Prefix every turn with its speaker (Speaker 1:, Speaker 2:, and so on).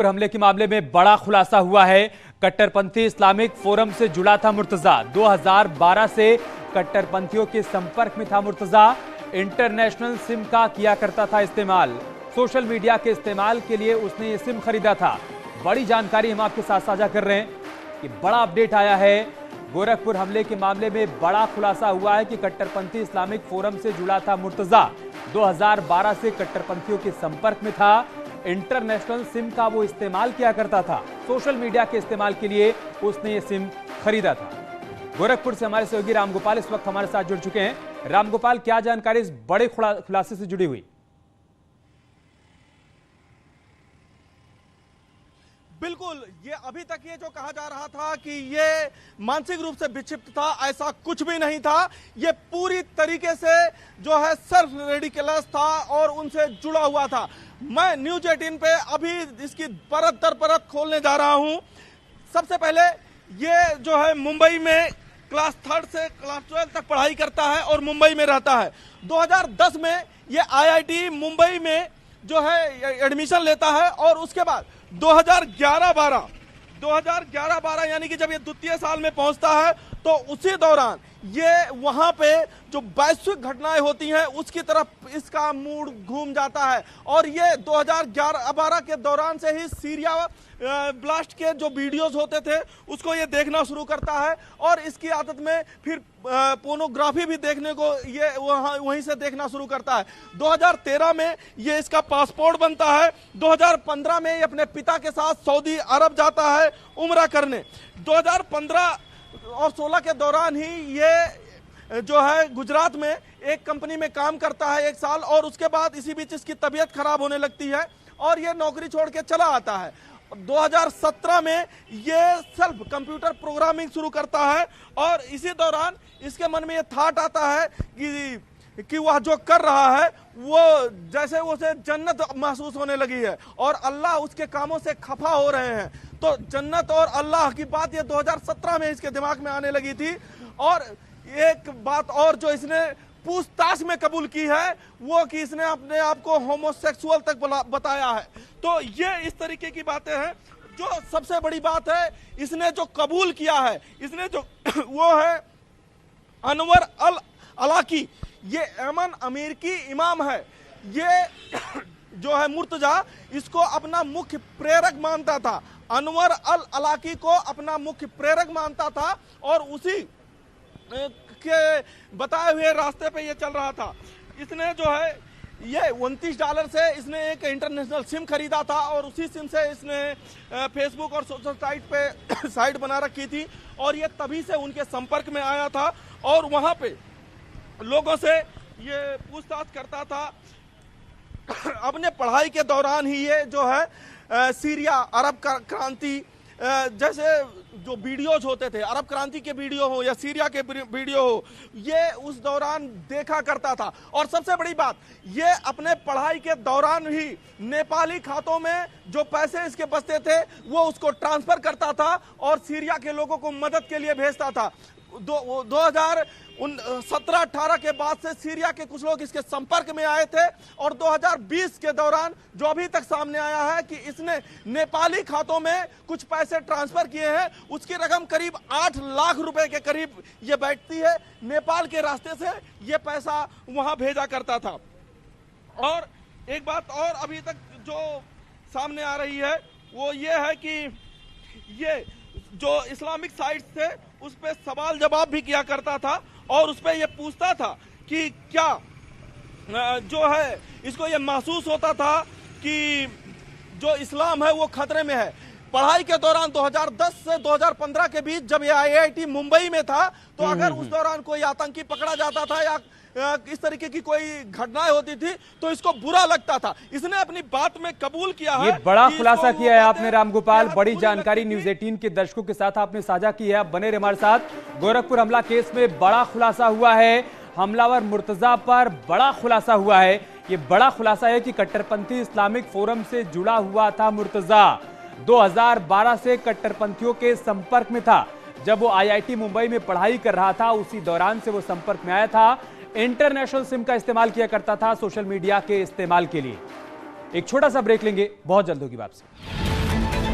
Speaker 1: हमले के मामले में बड़ा खुलासा हुआ है। कट्टरपंथी इस्लामिक फोरम से जुड़ा था मुर्तजा। 2012 से कट्टरपंथियों के संपर्क में था मुर्तजा। इंटरनेशनल सिम का किया करता था इस्तेमाल। सोशल मीडिया के इस्तेमाल के लिए उसने ये सिम खरीदा था। बड़ी जानकारी हम आपके साथ साझा कर रहे हैं कि बड़ा अपडेट आया है। गोरखपुर हमले के मामले में बड़ा खुलासा हुआ है कि कट्टरपंथी इस्लामिक फोरम से जुड़ा था मुर्तजा। 2012 से कट्टरपंथियों के संपर्क में था। इंटरनेशनल सिम का वो इस्तेमाल किया करता था। सोशल मीडिया के इस्तेमाल के लिए उसने ये सिम खरीदा था। गोरखपुर से हमारे सहयोगी रामगोपाल इस वक्त हमारे साथ जुड़ चुके हैं। रामगोपाल, क्या जानकारी इस बड़े खुलासे से जुड़ी हुई?
Speaker 2: बिल्कुल, ये अभी तक ये जो कहा जा रहा था कि ये मानसिक रूप से विक्षिप्त था, ऐसा कुछ भी नहीं था। ये पूरी तरीके से जो है सेल्फ रेडिकलस था और उनसे जुड़ा हुआ था। मैं न्यूज 18 पे अभी इसकी परत दर परत खोलने जा रहा हूं। सबसे पहले ये जो है मुंबई में क्लास 3 से क्लास 12 तक पढ़ाई करता है और मुंबई में रहता है। 2010 में ये IIT मुंबई में जो है एडमिशन लेता है और उसके बाद 2011-12 यानी कि जब ये द्वितीय साल में पहुंचता है तो उसी दौरान ये वहां पे जो वैश्विक घटनाएं होती हैं उसकी तरफ इसका मूड घूम जाता है। और ये 2011-12 के दौरान से ही सीरिया ब्लास्ट के जो वीडियोस होते थे उसको ये देखना शुरू करता है और इसकी आदत में फिर पोर्नोग्राफी भी देखने को ये वहीं से देखना शुरू करता है। 2013 में ये इसका पासपोर्ट बनता है। 2015 में ये अपने पिता के साथ सऊदी अरब जाता है उम्रा करने। 2015 और 16 के दौरान ही ये जो है गुजरात में एक कंपनी में काम करता है 1 साल और उसके बाद इसी बीच इसकी तबीयत खराब होने लगती है और ये नौकरी छोड़ के चला आता है। 2017 में ये सेल्फ कंप्यूटर प्रोग्रामिंग शुरू करता है और इसी दौरान इसके मन में ये थॉट आता है कि वह जो कर रहा है वो जैसे उसे जन्नत महसूस होने लगी है और अल्लाह उसके कामों से खफा हो रहे हैं। तो जन्नत और अल्लाह की बात ये 2017 में इसके दिमाग में आने लगी थी। और एक बात और जो इसने पूछताछ में कबूल की है वो कि इसने अपने आप को होमोसेक्सुअल तक बताया है। तो ये इस तरीके की बातें हैं। जो सबसे बड़ी बात है इसने जो कबूल किया है इसने जो वो है अनवर अल अलाकी। ये यमन अमेरिकी इमाम है। ये जो है मुर्तजा इसको अपना मुख्य प्रेरक मानता था। अनवर अल अलाकी को अपना मुख्य प्रेरक मानता था और उसी के बताए हुए रास्ते पे ये चल रहा था। इसने जो है ये $29 से इसने एक इंटरनेशनल सिम खरीदा था और उसी सिम से इसने फेसबुक और सोशल साइट पे साइट बना रखी थी और ये तभी से उनके संपर्क में आया था और वहाँ पे लोगों से ये पूछताछ करता था। अपने पढ़ाई के दौरान ही ये जो है सीरिया अरब क्रांति जैसे जो वीडियोज होते थे, अरब क्रांति के वीडियो हो या सीरिया के वीडियो हो, ये उस दौरान देखा करता था। और सबसे बड़ी बात ये अपने पढ़ाई के दौरान ही नेपाली खातों में जो पैसे इसके बचते थे वो उसको ट्रांसफर करता था और सीरिया के लोगों को मदद के लिए भेजता था। 2017-18 के बाद से सीरिया के कुछ लोग इसके संपर्क में आए थे और 2020 के दौरान जो अभी तक सामने आया है कि इसने नेपाली खातों में कुछ पैसे ट्रांसफर किए हैं। उसकी रकम करीब 8 लाख रुपए के करीब ये बैठती है। नेपाल के रास्ते से ये पैसा वहां भेजा करता था। और एक बात और अभी तक जो सामने आ रही है वो ये है कि ये जो इस्लामिक साइट्स थे उस पर सवाल जवाब भी किया करता था और उस पर यह पूछता था कि क्या जो है इसको ये महसूस होता था कि जो इस्लाम है वो खतरे में है। पढ़ाई के दौरान 2010 से 2015 के बीच जब ये IIT मुंबई में था तो अगर उस दौरान कोई आतंकी पकड़ा जाता था या इस तरीके की कोई घटनाएं होती थी तो इसको बुरा लगता था। इसने अपनी बात में कबूल किया है।
Speaker 1: ये बड़ा खुलासा किया है आपने रामगोपाल। बड़ी जानकारी न्यूज 18 के दर्शकों के साथ आपने साझा की है। बने रहे हमारे साथ। गोरखपुर हमला केस में बड़ा खुलासा हुआ है। हमलावर मुर्तजा पर बड़ा खुलासा हुआ है। ये बड़ा खुलासा है कि कट्टरपंथी इस्लामिक फोरम से जुड़ा हुआ था मुर्तजा। 2012 से कट्टरपंथियों के संपर्क में था। जब वो IIT मुंबई में पढ़ाई कर रहा था उसी दौरान से वो संपर्क में आया था। इंटरनेशनल सिम का इस्तेमाल किया करता था सोशल मीडिया के इस्तेमाल के लिए। एक छोटा सा ब्रेक लेंगे, बहुत जल्द होगी वापसी। है।